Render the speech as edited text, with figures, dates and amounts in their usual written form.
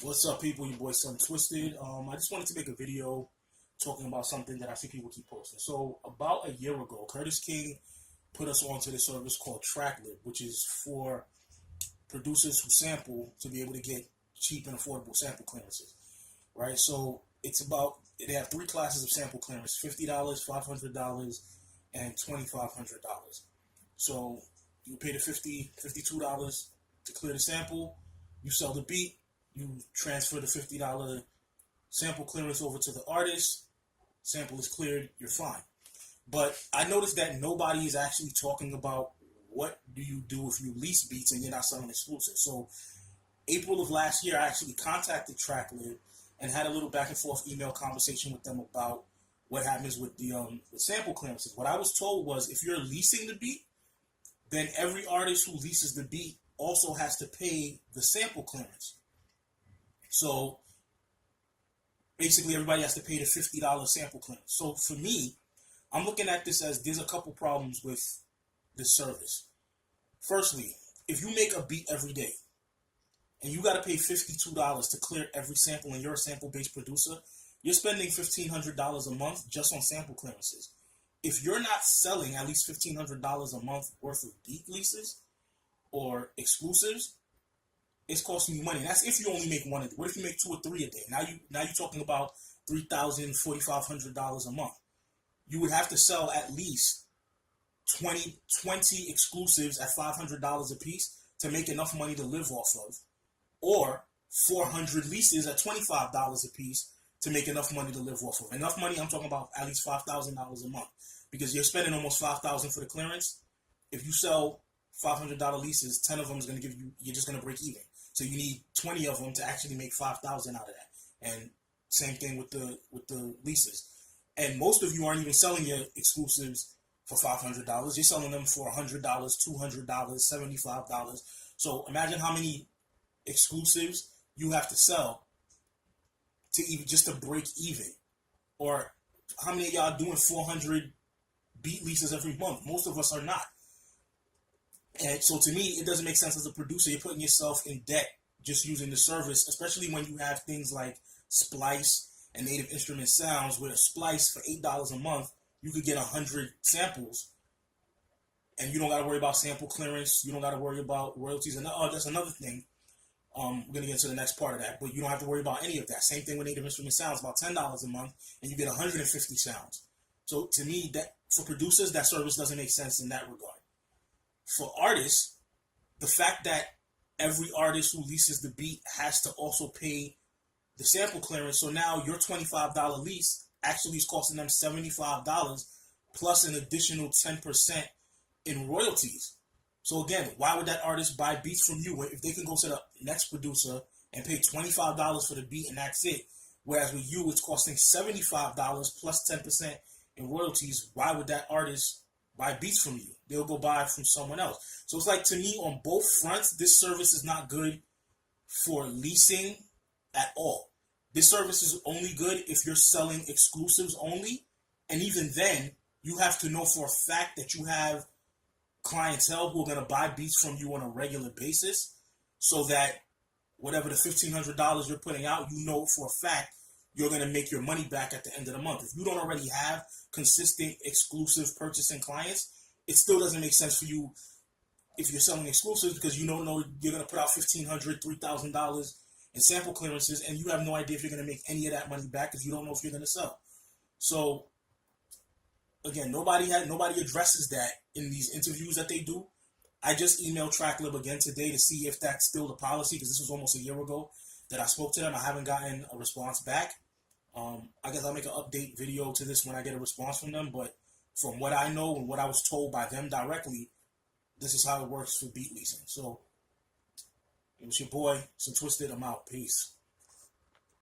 What's up, people? Your boy Sontwisted. I just wanted to make a video talking about something that I see people keep posting. So, about a year ago, Curtis King put us onto this service called Tracklib, which is for producers who sample to be able to get cheap and affordable sample clearances. Right? So, they have three classes of sample clearance: $50, $500, and $2,500. So, you pay the $52 to clear the sample. You sell the beat. You transfer the $50 sample clearance over to the artist. Sample is cleared, you're fine. But I noticed that nobody is actually talking about what do you do if you lease beats and you're not selling exclusive. So April of last year, I actually contacted Tracklib and had a little back and forth email conversation with them about what happens with the sample clearances. What I was told was if you're leasing the beat, then every artist who leases the beat also has to pay the sample clearance. So basically, everybody has to pay the $50 sample clearance. So for me, I'm looking at this as there's a couple problems with this service. Firstly, if you make a beat every day and you got to pay $52 to clear every sample and you're a sample-based producer, you're spending $1,500 a month just on sample clearances. If you're not selling at least $1,500 a month worth of beat leases or exclusives, it's costing you money. And that's if you only make one a day. What if you make two or three a day? Now you're talking about $3,000, $4,500 a month. You would have to sell at least 20 exclusives at $500 a piece to make enough money to live off of, or 400 leases at $25 a piece to make enough money to live off of. Enough money, I'm talking about at least $5,000 a month, because you're spending almost $5,000 for the clearance. If you sell $500 leases, 10 of them is going to give you, you're just going to break even. So you need 20 of them to actually make 5,000 out of that. And same thing with the leases. And most of you aren't even selling your exclusives for $500. You're selling them for $100, $200, $75. So imagine how many exclusives you have to sell to even just to break even. Or how many of y'all doing 400 beat leases every month? Most of us are not. And so to me, it doesn't make sense as a producer. You're putting yourself in debt just using the service, especially when you have things like Splice and Native Instrument Sounds, where a Splice for $8 a month, you could get 100 samples, and you don't got to worry about sample clearance. You don't got to worry about royalties. And that's another thing. We're going to get into the next part of that, but you don't have to worry about any of that. Same thing with Native Instrument Sounds, about $10 a month, and you get 150 sounds. So to me, that for producers, that service doesn't make sense in that regard. For artists, the fact that every artist who leases the beat has to also pay the sample clearance, so now your $25 lease actually is costing them $75 plus an additional 10% in royalties. So again, why would that artist buy beats from you if they can go to the next producer and pay $25 for the beat and that's it? Whereas with you, it's costing $75 plus 10% in royalties. Why would that artist buy beats from you? They'll go buy from someone else. So it's like, to me, on both fronts, this service is not good for leasing at all. This service is only good if you're selling exclusives only. And even then, you have to know for a fact that you have clientele who are going to buy beats from you on a regular basis, so that whatever the $1,500 you're putting out, you know for a fact you're going to make your money back at the end of the month. If you don't already have consistent exclusive purchasing clients, it still doesn't make sense for you if you're selling exclusives, because you don't know you're going to put out $1,500, $3,000 in sample clearances, and you have no idea if you're going to make any of that money back because you don't know if you're going to sell. So again, nobody addresses that in these interviews that they do. I just emailed Tracklib again today to see if that's still the policy, because this was almost a year ago that I spoke to them. I haven't gotten a response back. I guess I'll make an update video to this when I get a response from them, but from what I know and what I was told by them directly, this is how it works for beat leasing. So it was your boy, Sontwisted. I'm out. Peace.